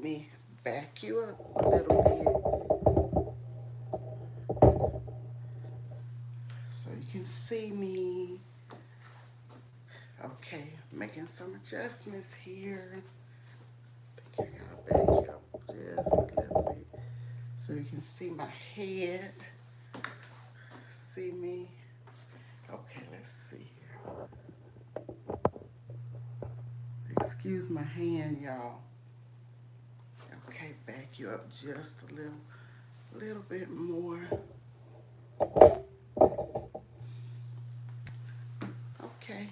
me back you up a little bit so you can see me. Okay, making some adjustments here. I think I gotta back you up just a little bit so you can see my head. See me? Okay, let's see here. Excuse my hand, y'all. Okay, back you up just a little bit more. Okay.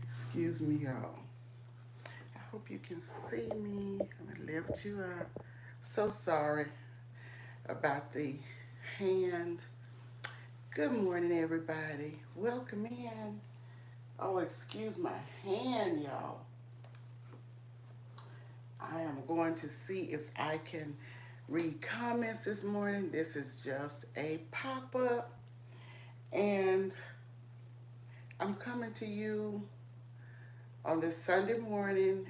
Excuse me, y'all. I hope you can see me. I'm gonna lift you up. So sorry about the hand. Good morning, everybody. Welcome in. Oh, excuse my hand, y'all. I am going to see if I can read comments this morning. This is just a pop-up, and I'm coming to you on this Sunday morning,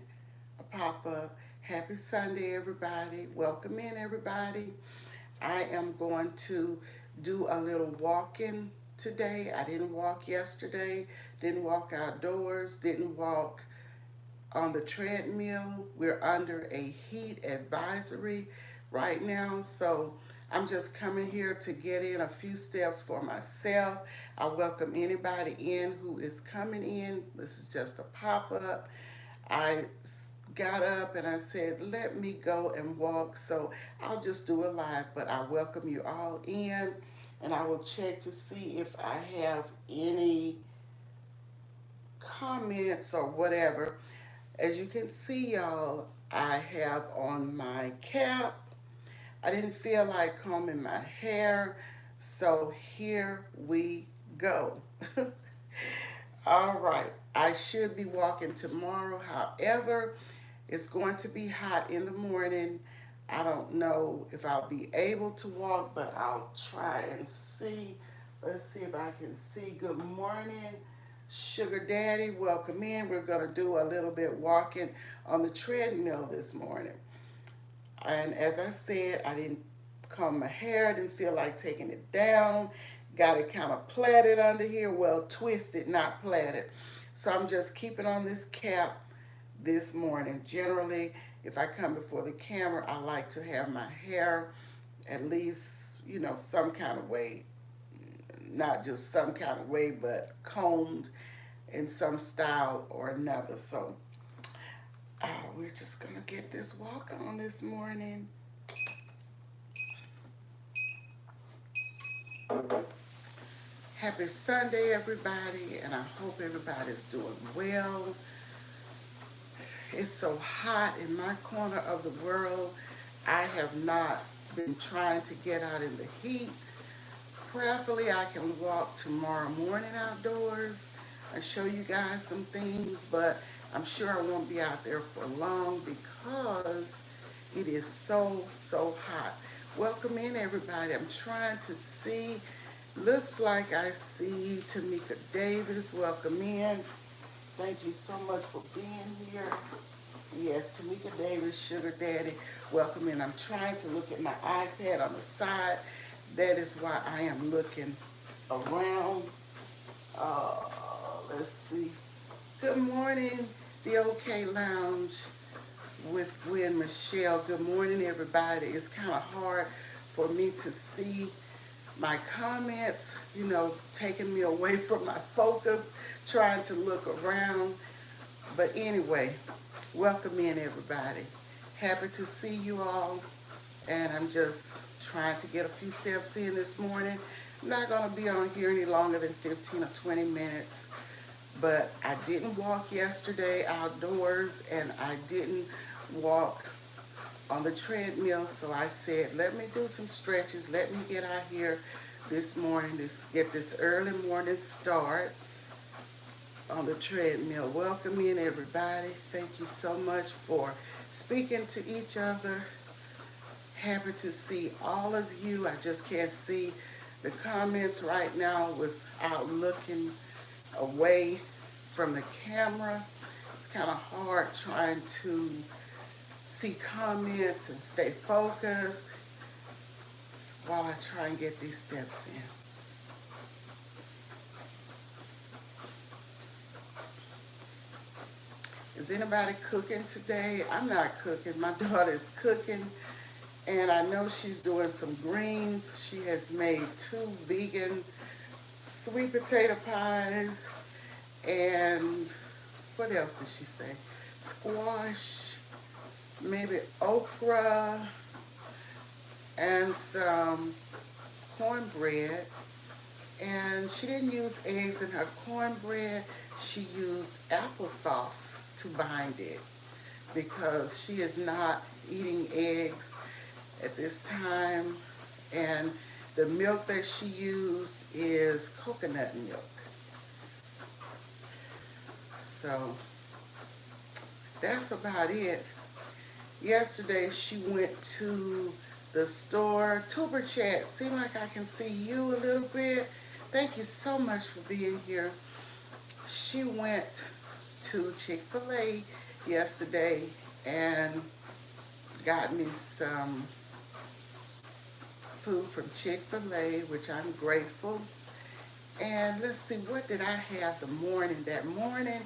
a pop-up. Happy Sunday, everybody. Welcome in, everybody. I am going to do a little walking today. I didn't walk yesterday, didn't walk outdoors, didn't walk on the treadmill. We're under a heat advisory right now, so I'm just coming here to get in a few steps for myself. I welcome anybody in who is coming in. This is just a pop-up. I got up and I said, let me go and walk. So I'll just do a live, but I welcome you all in, and I will check to see if I have any comments or whatever. As you can see, y'all, I have on my cap. I didn't feel like combing my hair, so here we go. All right, I should be walking tomorrow. However, it's going to be hot in the morning. I don't know if I'll be able to walk, but I'll try and see. Let's see if I can see. Good morning, Sugar Daddy. Welcome in. We're going to do a little bit walking on the treadmill this morning. And as I said, I didn't comb my hair. I didn't feel like taking it down. Got it kind of plaited under here. Well, twisted, not plaited. So I'm just keeping on this cap this morning. Generally, if I come before the camera, I like to have my hair at least, some kind of way. Not just some kind of way, but combed in some style or another. So we're just going to get this walk on this morning. Happy Sunday, everybody, and I hope everybody's doing well. It's so hot in my corner of the world. I have not been trying to get out in the heat. Prayerfully, I can walk tomorrow morning outdoors and show you guys some things, but I'm sure I won't be out there for long because it is so hot. Welcome in, everybody. I'm trying to see. Looks like I see Tamika Davis. Welcome in. Thank you so much for being here. Yes, Tamika Davis, Sugar Daddy. Welcome in. I'm trying to look at my iPad on the side. That is why I am looking around. Uh, let's see. Good morning, the OK Lounge with Gwen Michelle. Good morning, everybody. It's kind of hard for me to see my comments, taking me away from my focus, trying to look around. But anyway, welcome in, everybody. Happy to see you all. And I'm just trying to get a few steps in this morning. I'm not going to be on here any longer than 15 or 20 minutes. But I didn't walk yesterday outdoors, and I didn't walk on the treadmill, so I said, let me do some stretches. Let me get out here this morning, get this early morning start on the treadmill. Welcome in, everybody. Thank you so much for speaking to each other. Happy to see all of you. I just can't see the comments right now without looking away from the camera. It's kind of hard trying to see comments and stay focused while I try and get these steps in. Is anybody cooking today? I'm not cooking. My daughter's cooking, and I know she's doing some greens. She has made 2 vegan sweet potato pies, and what else did she say? Squash, maybe okra, and some cornbread. And she didn't use eggs in her cornbread. She used applesauce to bind it because she is not eating eggs at this time. And the milk that she used is coconut milk. So that's about it. Yesterday she went to the store. Tuber Chat, seem like I can see you a little bit. Thank you so much for being here. She went to Chick-fil-A yesterday and got me some food from Chick-fil-A, which I'm grateful. And let's see, what did I have the morning? That morning,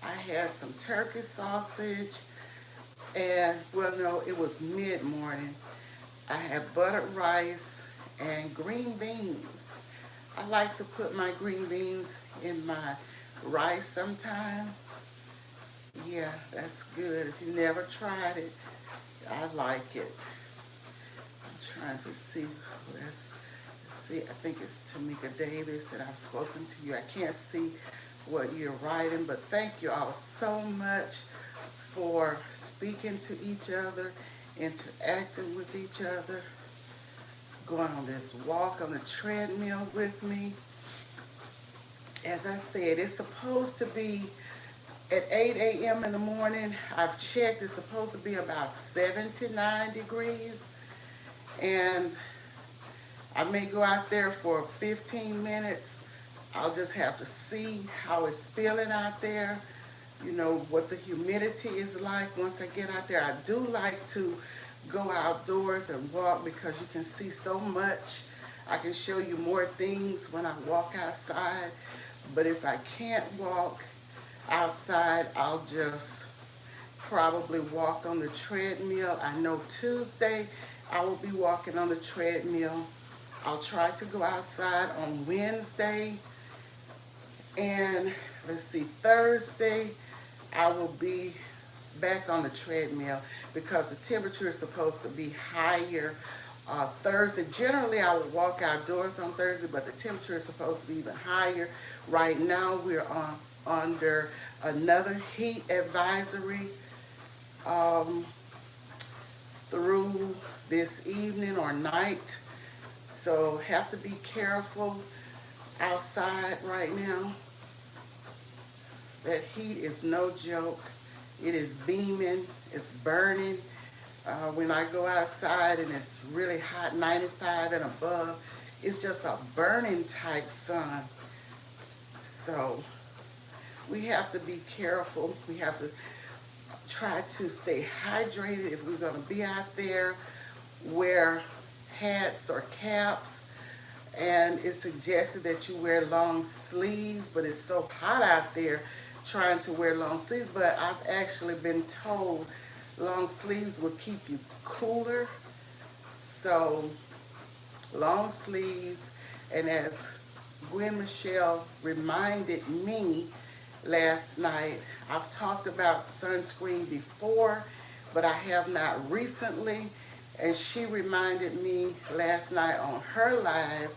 I had some turkey sausage, and, well, no, it was mid-morning. I had buttered rice and green beans. I like to put my green beans in my rice sometime. Yeah, that's good. If you never tried it, I like it. I'm trying to see. Let's see. I think it's Tamika Davis, and I've spoken to you. I can't see what you're writing, but thank you all so much for speaking to each other, interacting with each other, going on this walk on the treadmill with me. As I said, it's supposed to be at 8 a.m. in the morning. I've checked, it's supposed to be about 79 degrees. And I may go out there for 15 minutes. I'll just have to see how it's feeling out there, you know, what the humidity is like once I get out there. I do like to go outdoors and walk because you can see so much. I can show you more things when I walk outside. But if I can't walk outside, I'll just probably walk on the treadmill. I know Tuesday I will be walking on the treadmill. I'll try to go outside on Wednesday. And let's see, Thursday I will be back on the treadmill because the temperature is supposed to be higher Thursday. Generally, I would walk outdoors on Thursday, but the temperature is supposed to be even higher. Right now, we're under another heat advisory through this evening or night. So have to be careful outside right now. That heat is no joke. It is beaming, it's burning. When I go outside and it's really hot, 95 and above, it's just a burning type sun. So we have to be careful. We have to try to stay hydrated if we're going to be out there. Wear hats or caps. And it's suggested that you wear long sleeves, but it's so hot out there trying to wear long sleeves. But I've actually been told long sleeves will keep you cooler. So long sleeves. And as Gwen Michelle reminded me last night, I've talked about sunscreen before, but I have not recently. And she reminded me last night on her live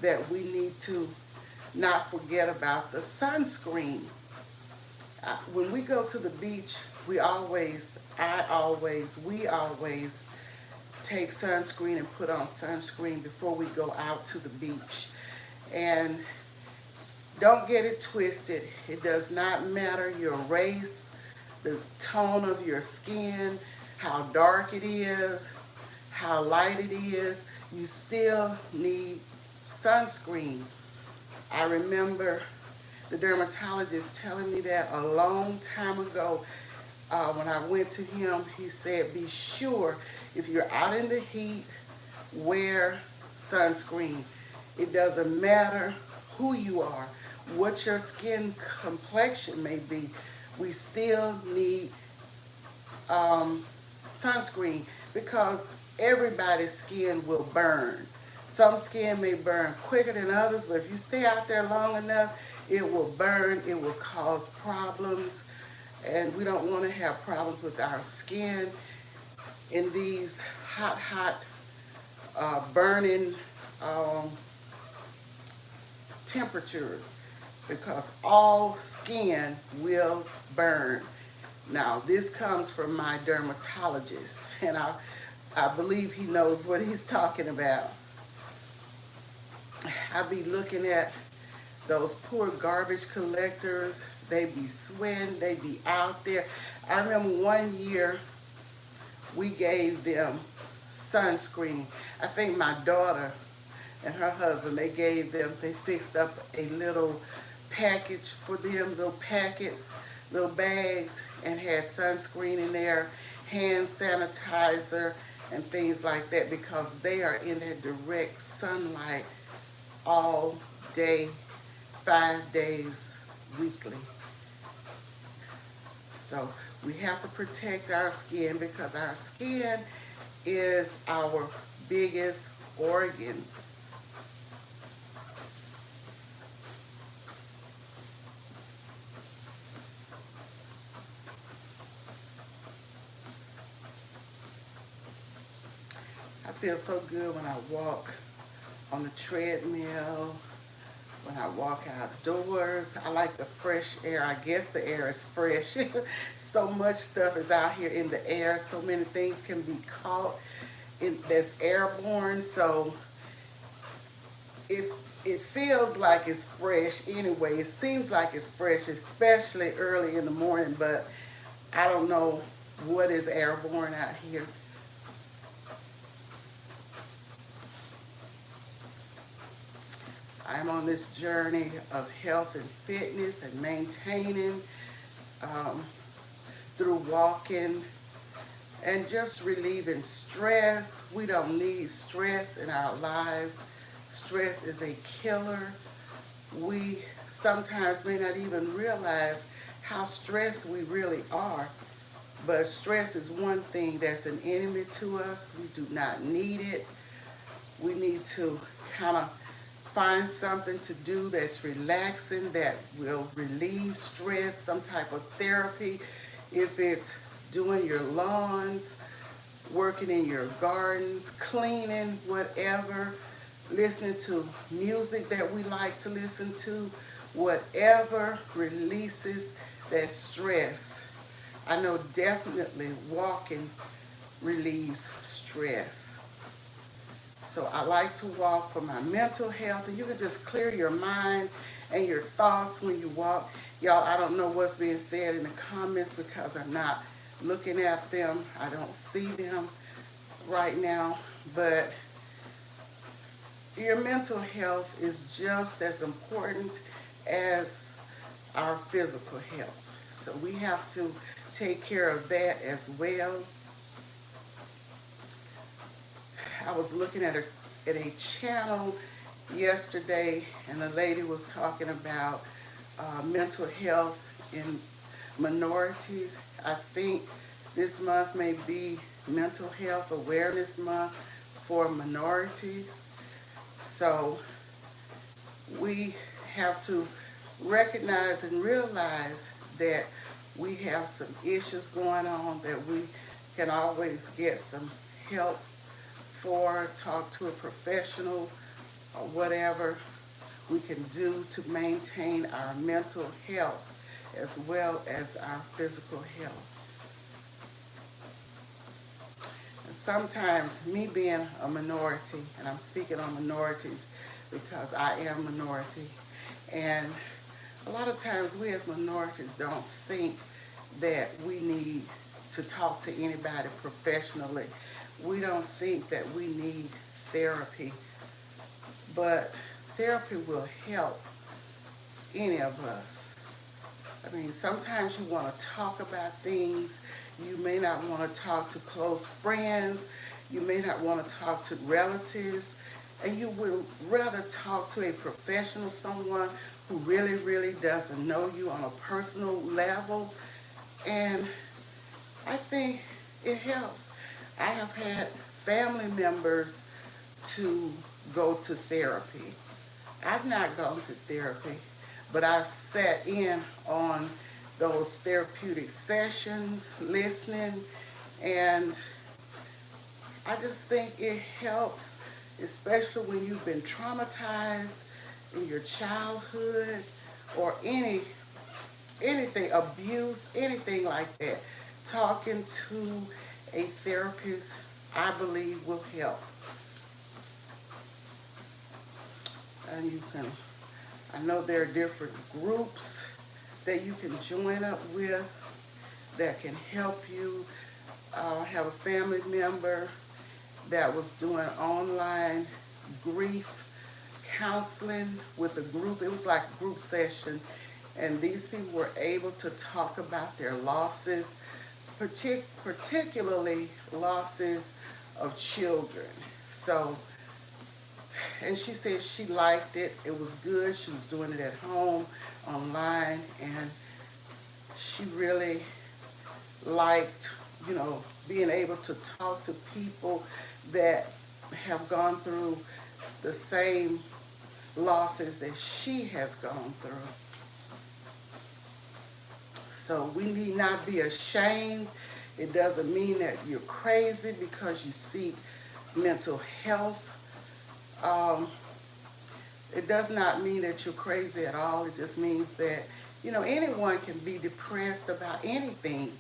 that we need to not forget about the sunscreen. When we go to the beach, we always take sunscreen and put on sunscreen before we go out to the beach. And don't get it twisted. It does not matter your race, the tone of your skin, how dark it is, how light it is. You still need sunscreen. I remember the dermatologist telling me that a long time ago. When I went to him, he said, be sure if you're out in the heat, wear sunscreen. It doesn't matter who you are, what your skin complexion may be, we still need um, sunscreen because everybody's skin will burn. Some skin may burn quicker than others, but if you stay out there long enough, it will burn, it will cause problems, and we don't want to have problems with our skin in these hot, burning um, temperatures because all skin will burn. Now, this comes from my dermatologist, and I believe he knows what he's talking about. I be looking at those poor garbage collectors. They be sweating, they be out there. I remember one year we gave them sunscreen. I think my daughter and her husband, they fixed up a little package for them, little packets, little bags, and had sunscreen in there, hand sanitizer, and things like that because they are in that direct sunlight all day, 5 days weekly. So we have to protect our skin because our skin is our biggest organ. I feel so good when I walk on the treadmill, when I walk outdoors. I like the fresh air. I guess the air is fresh. So much stuff is out here in the air. So many things can be caught that's airborne. So it, it feels like it's fresh anyway. It seems like it's fresh, especially early in the morning, but I don't know what is airborne out here. I'm on this journey of health and fitness and maintaining um, through walking and just relieving stress. We don't need stress in our lives. Stress is a killer. We sometimes may not even realize how stressed we really are. But stress is one thing that's an enemy to us. We do not need it. We need to kind of find something to do that's relaxing, that will relieve stress, some type of therapy. If it's doing your lawns, working in your gardens, cleaning, whatever, listening to music that we like to listen to, whatever releases that stress. I know definitely walking relieves stress. So I like to walk for my mental health, and you can just clear your mind and your thoughts when you walk. Y'all, I don't know what's being said in the comments because I'm not looking at them. I don't see them right now, but your mental health is just as important as our physical health. So we have to take care of that as well. I was looking at a channel yesterday, and the lady was talking about mental health in minorities. I think this month may be Mental Health Awareness Month for minorities. So we have to recognize and realize that we have some issues going on that we can always get some help for, talk to a professional or whatever we can do to maintain our mental health as well as our physical health. And sometimes me being a minority, and I'm speaking on minorities because I am minority, and a lot of times we as minorities don't think that we need to talk to anybody professionally. We don't think that we need therapy, but therapy will help any of us. I mean, sometimes you want to talk about things. You may not want to talk to close friends. You may not want to talk to relatives. And you would rather talk to a professional, someone who really, really doesn't know you on a personal level. And I think it helps. I have had family members to go to therapy. I've not gone to therapy, but I've sat in on those therapeutic sessions, listening, and I just think it helps, especially when you've been traumatized in your childhood or anything, abuse, anything like that. Talking to a therapist, I believe, will help. And I know there are different groups that you can join up with that can help you. I have a family member that was doing online grief counseling with a group. It was like a group session, and these people were able to talk about their losses, particularly losses of children. So, and she said she liked it. It was good. She was doing it at home, online, and she really liked, being able to talk to people that have gone through the same losses that she has gone through. So we need not be ashamed. It doesn't mean that you're crazy because you seek mental health. Um, it does not mean that you're crazy at all. It just means that, anyone can be depressed about anything,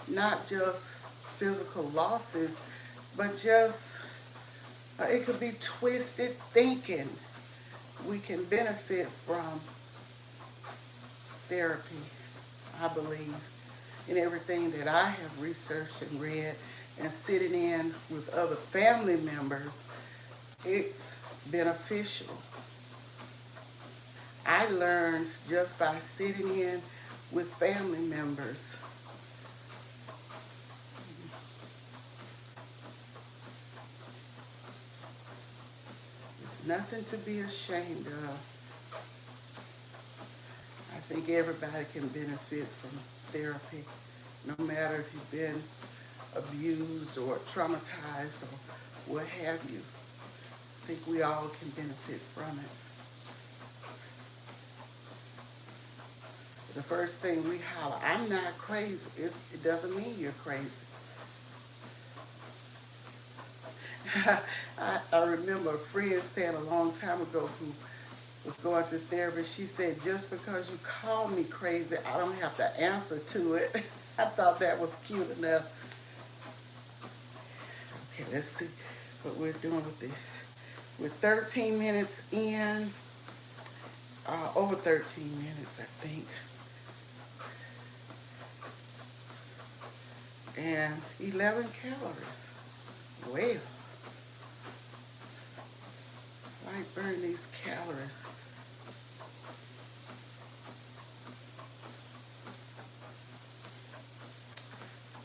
not just physical losses, but just it could be twisted thinking. We can benefit from therapy, I believe, in everything that I have researched and read, and sitting in with other family members, it's beneficial. I learned just by sitting in with family members. It's nothing to be ashamed of. I think everybody can benefit from therapy, no matter if you've been abused or traumatized or what have you. I think we all can benefit from it. The first thing we holler, I'm not crazy. It doesn't mean you're crazy. I remember a friend saying a long time ago who was going to therapy, she said, just because you call me crazy, I don't have to answer to it. I thought that was cute enough. Okay, let's see what we're doing with this. We're 13 minutes in, over 13 minutes, I think. And 11 calories. Well, I burn these calories.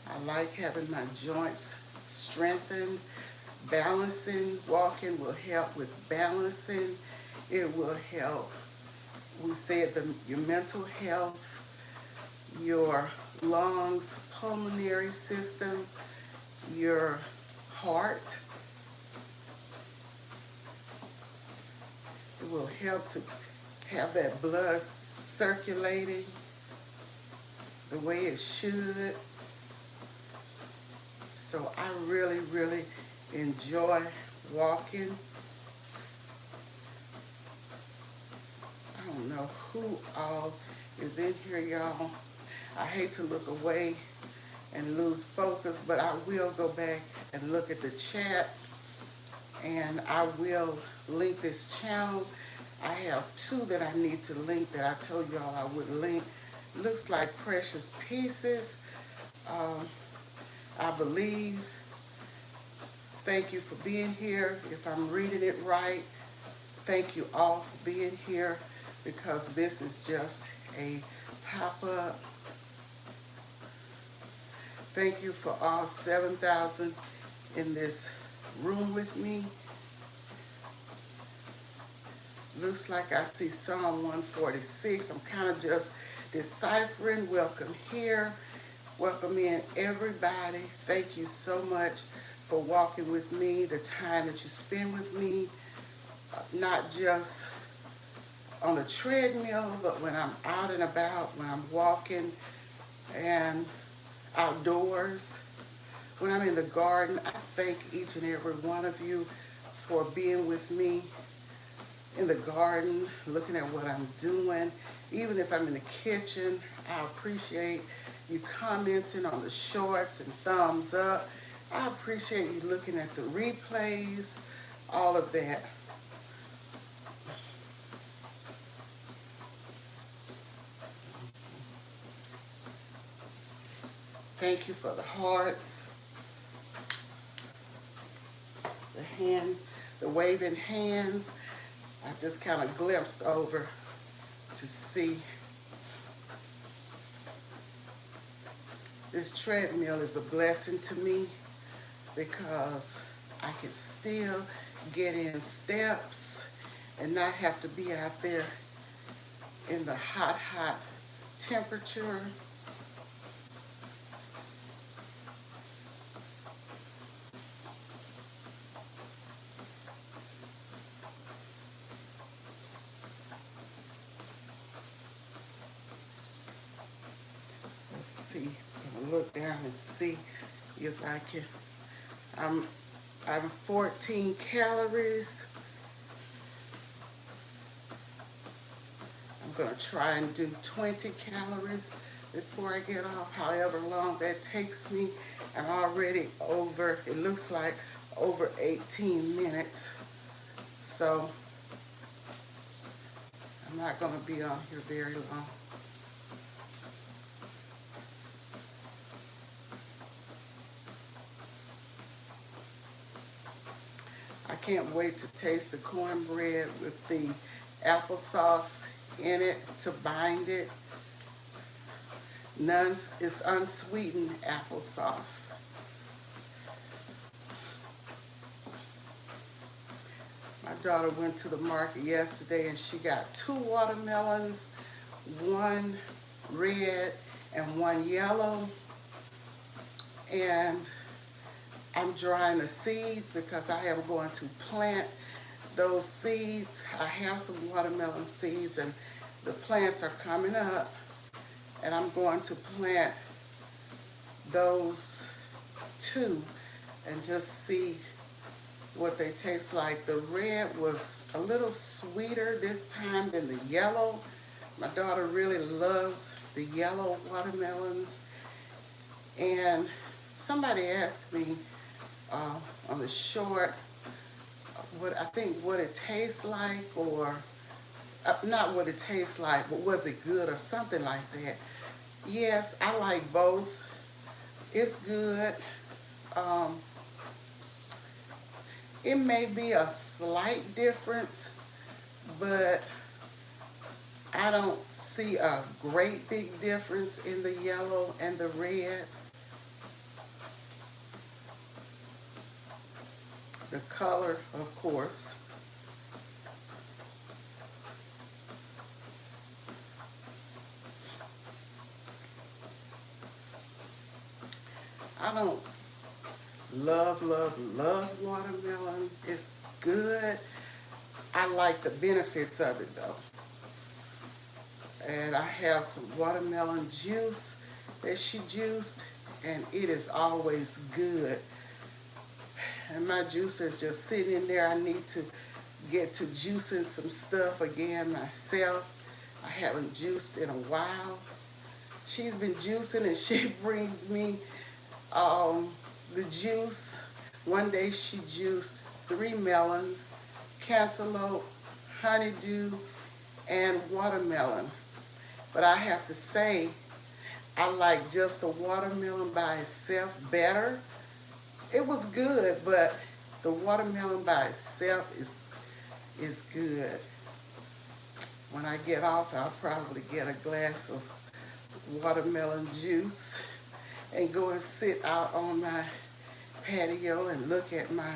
I like having my joints strengthened. Balancing, walking will help with balancing. It will help, we said, your mental health, your lungs, pulmonary system, your heart. It will help to have that blood circulating the way it should. So I really, really enjoy walking. I don't know who all is in here, y'all. I hate to look away and lose focus, but I will go back and look at the chat, and I will link this channel. I have two that I need to link that I told y'all I would link. Looks like Precious Pieces. I believe. Thank you for being here. If I'm reading it right, thank you all for being here. because this is just a pop-up. Thank you for all 7,000 in this room with me. Looks like I see Psalm 146. I'm kind of just deciphering. Welcome here. Welcome in, everybody. Thank you so much for walking with me, the time that you spend with me, not just on the treadmill, but when I'm out and about, when I'm walking and outdoors, when I'm in the garden. I thank each and every one of you for being with me in the garden, looking at what I'm doing. Even if I'm in the kitchen, I appreciate you commenting on the shorts and thumbs up. I appreciate you looking at the replays, all of that. Thank you for the hearts, the waving hands. I just kind of glimpsed over to see. This treadmill is a blessing to me because I can still get in steps and not have to be out there in the hot temperature. Let's see. I'm gonna look down and see if I can. I'm 14 calories. I'm gonna try and do 20 calories before I get off, however long that takes me. I'm already over, it looks like over 18 minutes. So I'm not gonna be on here very long. I can't wait to taste the cornbread with the applesauce in it to bind it. It's unsweetened applesauce. My daughter went to the market yesterday and she got 2 watermelons, 1 red and 1 yellow. And I'm drying the seeds because I am going to plant those seeds. I have some watermelon seeds and the plants are coming up, and I'm going to plant those 2 and just see what they taste like. The red was a little sweeter this time than the yellow. My daughter really loves the yellow watermelons. And somebody asked me on the short what it tastes like, or not what it tastes like, but was it good or something like that. Yes, I like both. It's good. It may be a slight difference, but I don't see a great big difference in the yellow and the red. The color, of course. I don't love watermelon. It's good. I like the benefits of it though. And I have some watermelon juice that she juiced, and it is always good. And my juicer is just sitting in there. I need to get to juicing some stuff again myself. I haven't juiced in a while. She's been juicing and she brings me the juice. One day she juiced 3 melons, cantaloupe, honeydew, and watermelon. But I have to say, I like just the watermelon by itself better. It was good, but the watermelon by itself is good. When I get off, I'll probably get a glass of watermelon juice and go and sit out on my patio and look at my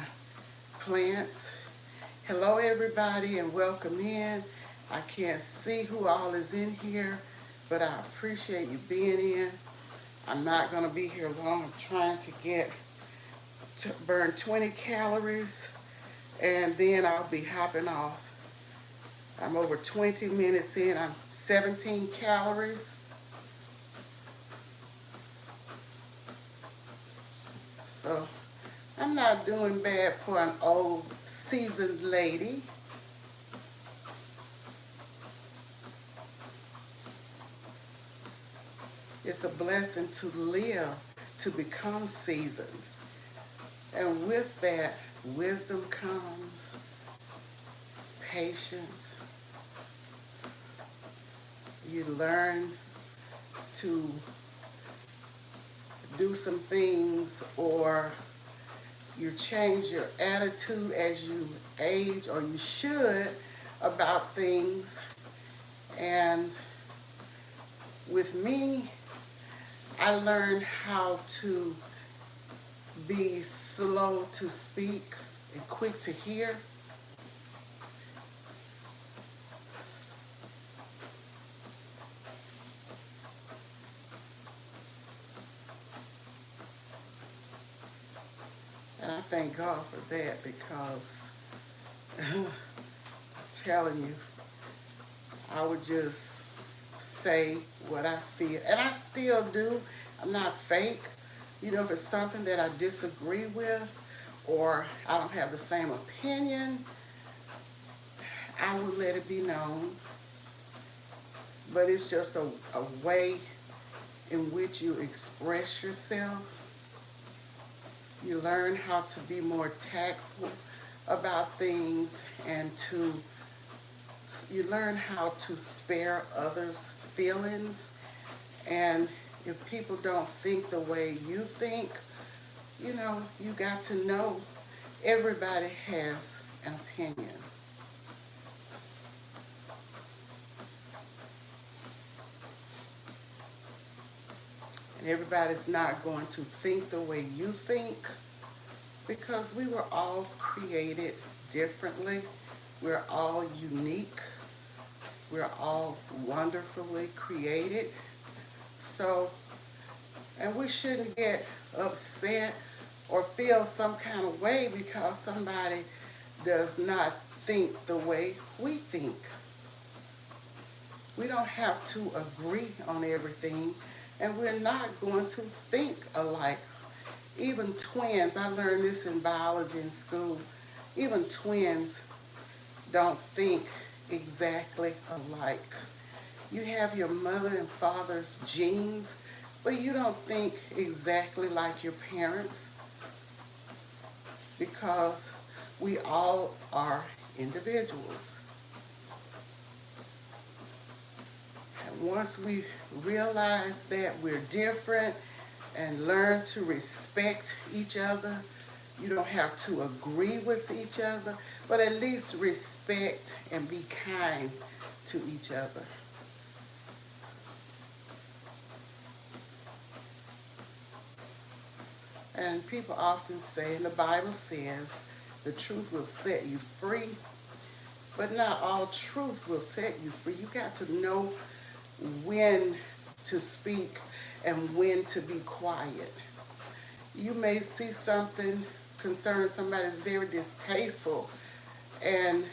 plants. Hello everybody and welcome in. I can't see who all is in here, but I appreciate you being in. I'm not going to be here long. I'm trying to burn 20 calories and then I'll be hopping off. I'm over 20 minutes in. I'm 17 calories. So I'm not doing bad for an old seasoned lady. It's a blessing to live, to become seasoned. And with that, wisdom comes, patience. You learn to do some things, or you change your attitude as you age, or you should, about things. And with me, I learned how to be slow to speak and quick to hear. And I thank God for that, because I'm telling you, I would just say what I feel. And I still do. I'm not fake. You know, if it's something that I disagree with or I don't have the same opinion, I will let it be known. But it's just a way in which you express yourself. You learn how to be more tactful about things, and you learn how to spare others' feelings. And if people don't think the way you think, you know, you got to know everybody has an opinion. And everybody's not going to think the way you think, because we were all created differently. We're all unique. We're all wonderfully created. So, and we shouldn't get upset or feel some kind of way because somebody does not think the way we think. We don't have to agree on everything, and we're not going to think alike. Even twins, I learned this in biology in school, even twins don't think exactly alike. You have your mother and father's genes, but you don't think exactly like your parents, because we all are individuals. And once we realize that we're different and learn to respect each other, you don't have to agree with each other, but at least respect and be kind to each other. And people often say, and the Bible says, the truth will set you free, but not all truth will set you free. You got to know when to speak and when to be quiet. You may see something concerning somebody that's very distasteful, and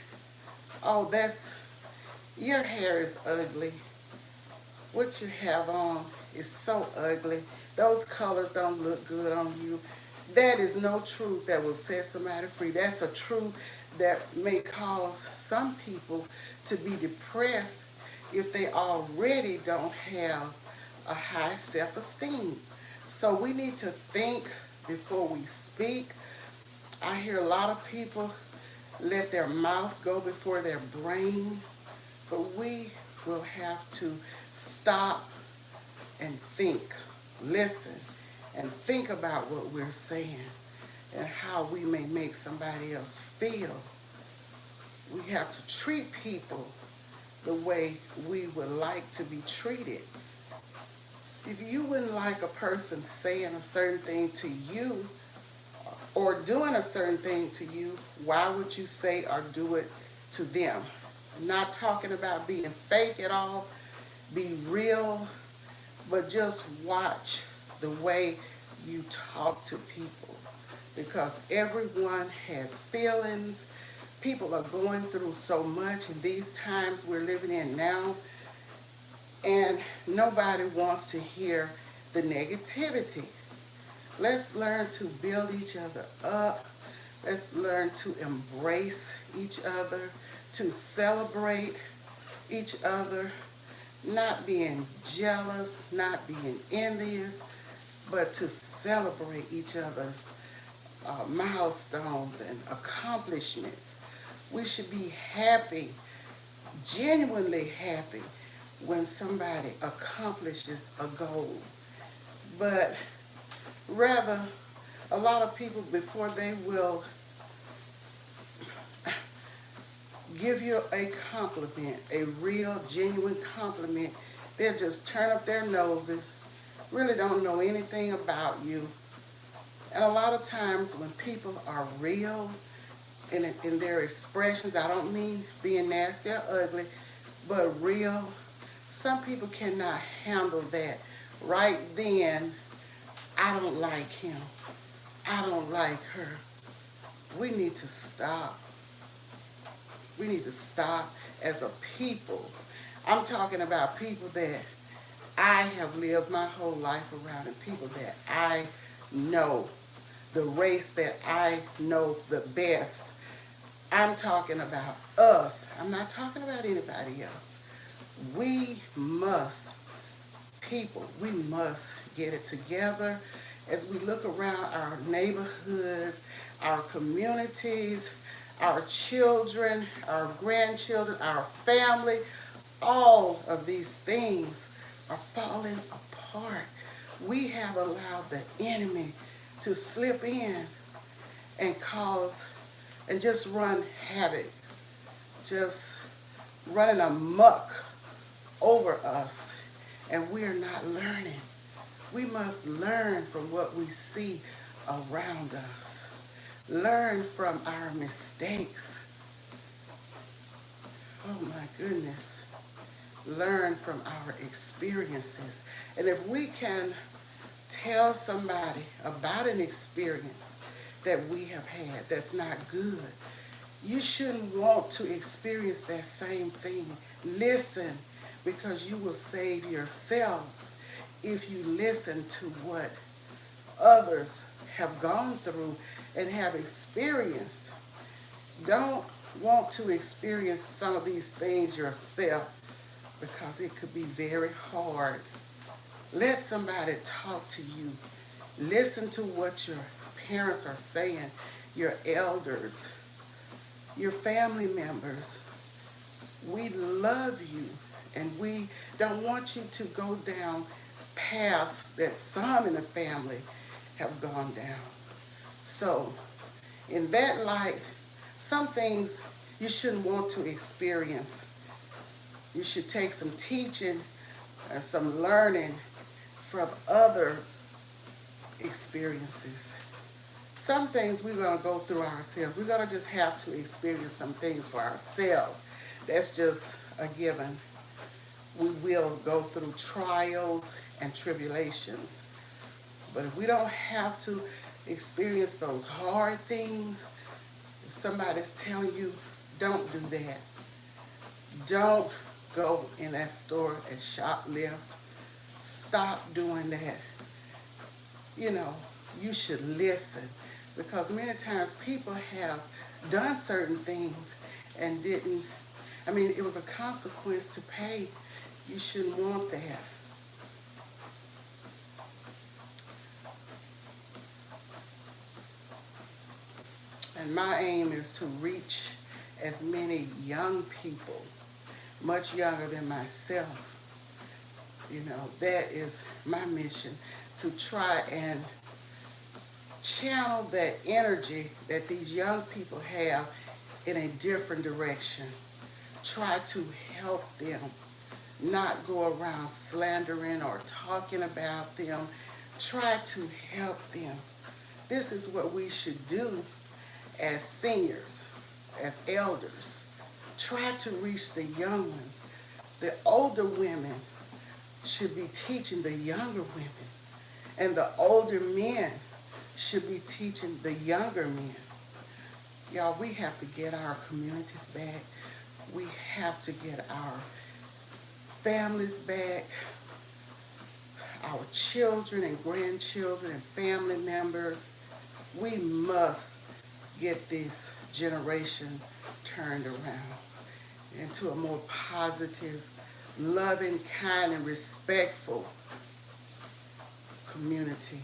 oh, your hair is ugly. What you have on is so ugly. Those colors don't look good on you. That is no truth that will set somebody free. That's a truth that may cause some people to be depressed if they already don't have a high self-esteem. So we need to think before we speak. I hear a lot of people let their mouth go before their brain, but we will have to stop and think, listen, and think about what we're saying and how we may make somebody else feel. We have to treat people the way we would like to be treated. If you wouldn't like a person saying a certain thing to you or doing a certain thing to you, why would you say or do it to them? I'm not talking about being fake at all, be real, but just watch the way you talk to people because everyone has feelings. People are going through so much in these times we're living in now, and nobody wants to hear the negativity. Let's learn to build each other up. Let's learn to embrace each other, to celebrate each other, not being jealous, not being envious, but to celebrate each other's milestones and accomplishments. We should be happy, genuinely happy, when somebody accomplishes a goal. But rather, a lot of people, before they will give you a compliment, a real, genuine compliment, they'll just turn up their noses, really don't know anything about you. And a lot of times when people are real in their expressions, I don't mean being nasty or ugly, but real, some people cannot handle that. Right then, I don't like him. I don't like her. We need to stop. We need to stop as a people. I'm talking about people that I have lived my whole life around and people that I know, the race that I know the best. I'm talking about us. I'm not talking about anybody else. We must, people, we must get it together as we look around our neighborhoods, our communities, our children, our grandchildren, our family. All of these things are falling apart. We have allowed the enemy to slip in and cause and just run havoc, just running amok over us, and we are not learning. We must learn from what we see around us. Learn from our mistakes. Oh my goodness. Learn from our experiences. And if we can tell somebody about an experience that we have had that's not good, you shouldn't want to experience that same thing. Listen, because you will save yourselves if you listen to what others have gone through and have experienced. Don't want to experience some of these things yourself because it could be very hard. Let somebody talk to you. Listen to what your parents are saying, your elders, your family members. We love you and we don't want you to go down paths that some in the family have gone down. So, in that light, some things you shouldn't want to experience. You should take some teaching and some learning from others' experiences. Some things we're going to go through ourselves. We're going to just have to experience some things for ourselves. That's just a given. We will go through trials and tribulations. But if we don't have to experience those hard things, if somebody's telling you, don't do that. Don't go in that store and shoplift. Stop doing that. You know, you should listen because many times people have done certain things and didn't, it was a consequence to pay. You shouldn't want that. And my aim is to reach as many young people, much younger than myself. That is my mission, to try and channel that energy that these young people have in a different direction. Try to help them, not go around slandering or talking about them. Try to help them. This is what we should do as seniors, as elders. Try to reach the young ones. The older women should be teaching the younger women, and the older men should be teaching the younger men. Y'all, we have to get our communities back. We have to get our families back, our children and grandchildren and family members. We must get this generation turned around into a more positive, loving, kind, and respectful community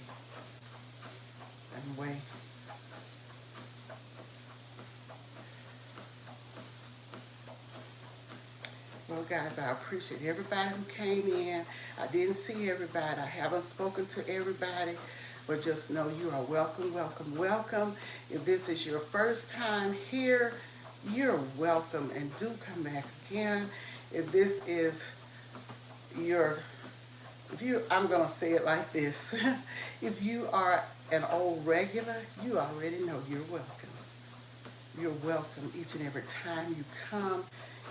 and way. Well, guys, I appreciate everybody who came in. I didn't see everybody. I haven't spoken to everybody, but just know you are welcome, welcome, welcome. If this is your first time here, you're welcome, and do come back again. If this is I'm going to say it like this. If you are an old regular, you already know you're welcome. You're welcome each and every time you come.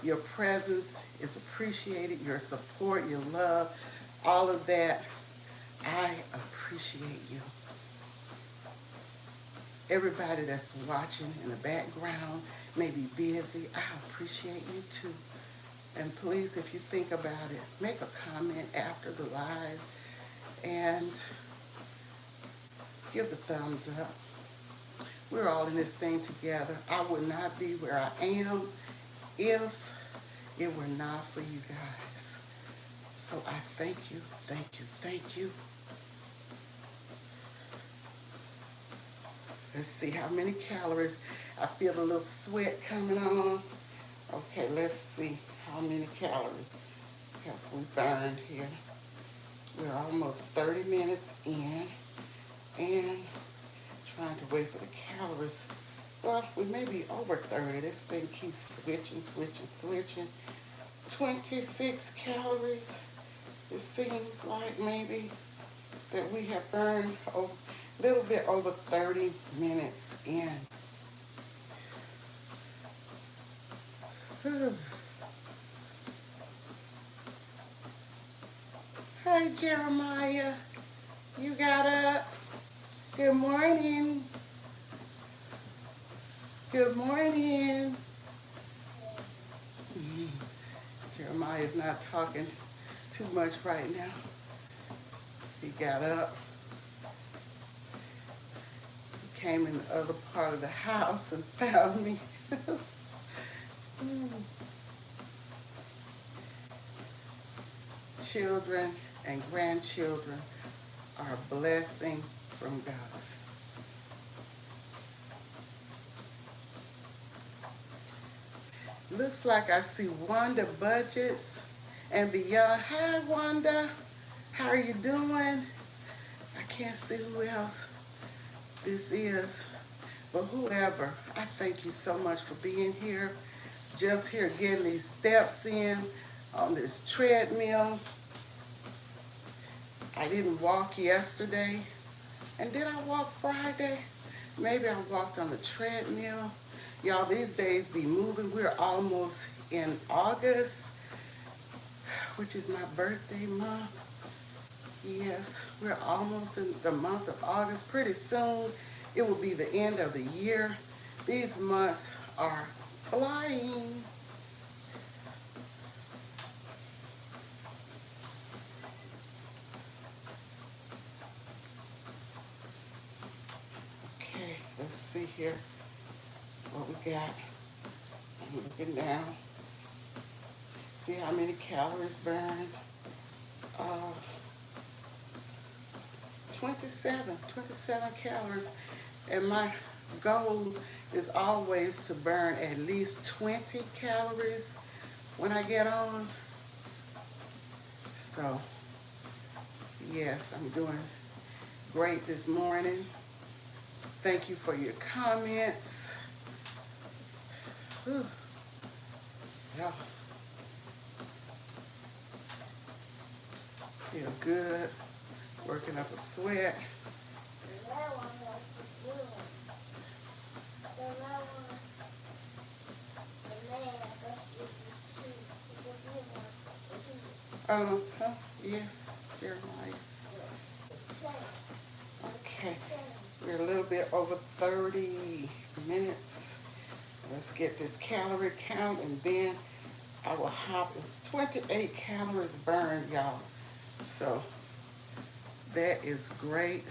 Your presence is appreciated, your support, your love, all of that. I appreciate you. Everybody that's watching in the background may be busy. I appreciate you too. And please, if you think about it, make a comment after the live and give the thumbs up. We're all in this thing together. I would not be where I am if it were not for you guys. So I thank you, thank you, thank you. Let's see how many calories. I feel a little sweat coming on. Okay, let's see how many calories have we burned here. We're almost 30 minutes in and trying to wait for the calories. Well, we may be over 30. This thing keeps switching, switching, switching. 26 calories. It seems like maybe that we have burned a little bit over 30 minutes in. Hi, Jeremiah. You got up? Good morning. Good morning. Jeremiah's not talking too much right now. He got up. He came in the other part of the house and found me. Children and grandchildren are a blessing from God. Looks like I see Wanda Budgets and Beyond. Hi, Wanda. How are you doing? I can't see who else this is, but whoever, I thank you so much for being here. Just here getting these steps in on this treadmill. I didn't walk yesterday. And did I walk Friday? Maybe I walked on the treadmill. Y'all, these days be moving. We're almost in August, which is my birthday month. Yes, we're almost in the month of August. Pretty soon, it will be the end of the year. These months are flying. Okay, let's see here what we got. I'm looking down. See how many calories burned. 27 calories. And my goal is always to burn at least 20 calories when I get on. So, yes, I'm doing great this morning. Thank you for your comments. Whew. Yeah, feel good. Working up a sweat. Huh? Yes, Jeremiah. Okay. We're a little bit over 30 minutes. Let's get this calorie count and then I will hop. It's 28 calories burned, y'all. So that is great.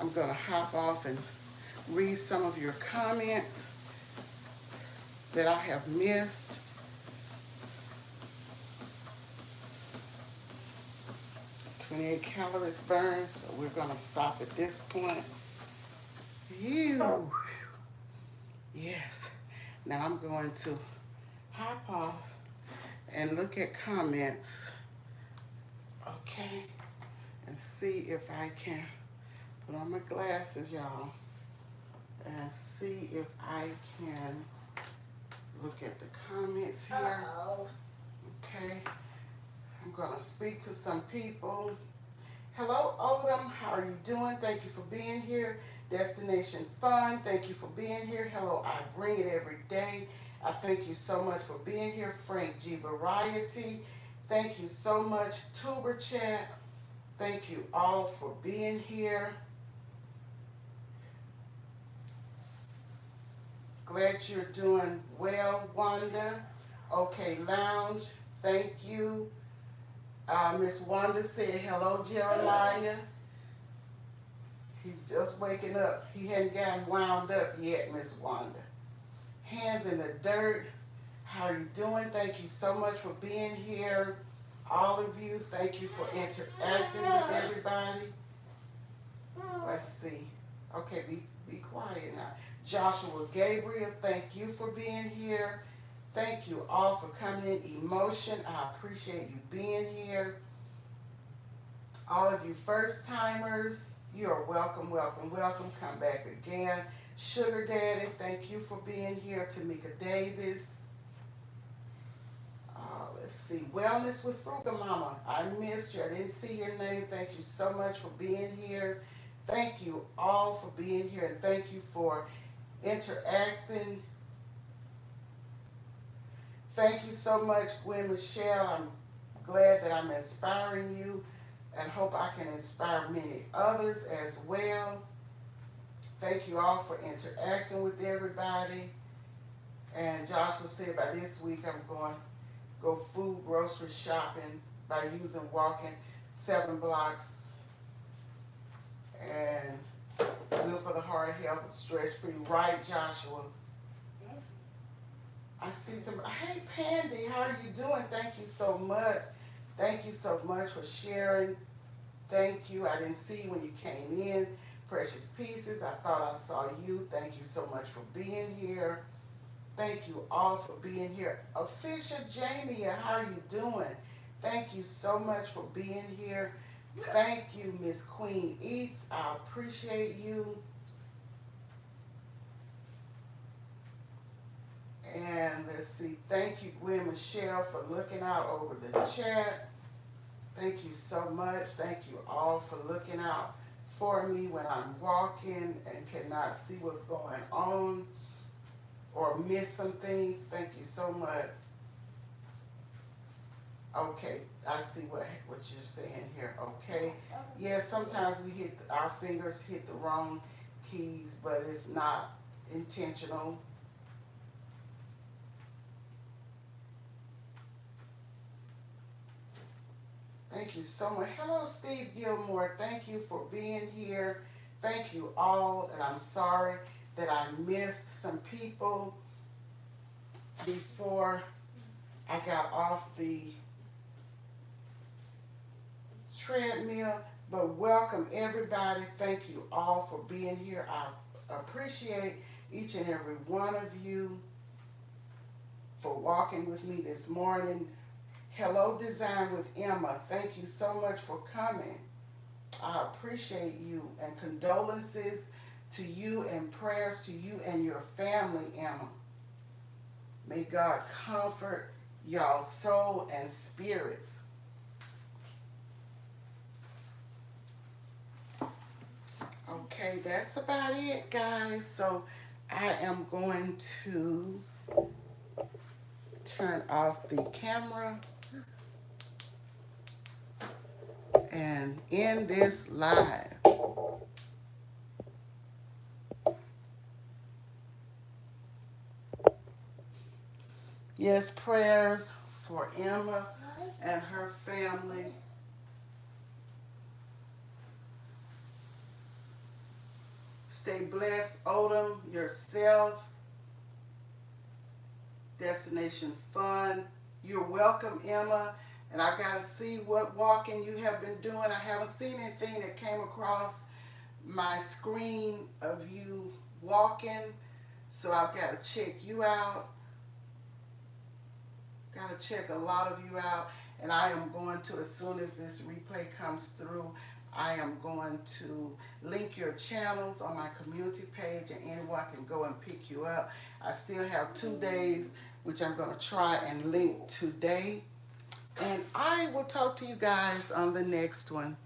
I'm going to hop off and read some of your comments that I have missed. "28 calories burned," so we're going to stop at this point. Phew. Yes. Now I'm going to hop off and look at comments, okay, and see if I can put on my glasses, y'all, and see if I can look at the comments here. Okay. I'm going to speak to some people. Hello, Odom. How are you doing? Thank you for being here. Destination Fun. Thank you for being here. Hello, I bring it every day. I thank you so much for being here. Frank G. Variety. Thank you so much. Tuber Chat. Thank you all for being here. Glad you're doing well, Wanda. Okay, Lounge. Thank you. Miss Wanda said, hello, Jeremiah. He's just waking up. He hadn't gotten wound up yet, Miss Wanda. Hands in the dirt. How are you doing? Thank you so much for being here. All of you, thank you for interacting with everybody. Let's see. Okay, be quiet now. Joshua Gabriel, thank you for being here. Thank you all for coming in. Emotion, I appreciate you being here. All of you first timers, you are welcome, welcome, welcome. Come back again. Sugar Daddy, thank you for being here. Tamika Davis. Let's see. Wellness with Fruga Mama. I missed you. I didn't see your name. Thank you so much for being here. Thank you all for being here, and thank you for interacting. Thank you so much, Gwen Michelle. I'm glad that I'm inspiring you and hope I can inspire many others as well. Thank you all for interacting with everybody. And Joshua said by this week I'm going to go food grocery shopping by using walking 7 blocks, and good for the heart, health, stress-free. Right, Joshua? I see some. Hey, Pandy, how are you doing? Thank you so much. Thank you so much for sharing. Thank you. I didn't see you when you came in. Precious Pieces, I thought I saw you. Thank you so much for being here. Thank you all for being here. Official Jamie, how are you doing? Thank you so much for being here. Thank you, Miss Queen Eats. I appreciate you. And let's see, thank you, Gwen Michelle, for looking out over the chat. Thank you so much. Thank you all for looking out for me when I'm walking and cannot see what's going on or miss some things. Thank you so much. Okay, I see what you're saying here. Okay. Yeah, sometimes our fingers hit the wrong keys, but it's not intentional. Thank you so much. Hello, Steve Gilmore. Thank you for being here. Thank you all, and I'm sorry that I missed some people before I got off the treadmill, but welcome everybody. Thank you all for being here. I appreciate each and every one of you for walking with me this morning. Hello, Design with Emma. Thank you so much for coming. I appreciate you, and condolences to you and prayers to you and your family, Emma. May God comfort y'all's soul and spirits. Okay, that's about it, guys. So I am going to turn off the camera and end this live. Yes, prayers for Emma and her family. Stay blessed, Odom, yourself. Destination Fun. You're welcome, Emma. And I got to see what walking you have been doing. I haven't seen anything that came across my screen of you walking. So I've got to check you out. Got to check a lot of you out. And I am going to, as soon as this replay comes through, I am going to link your channels on my community page and anyone can go and pick you up. I still have 2 days, which I'm going to try and link today. And I will talk to you guys on the next one.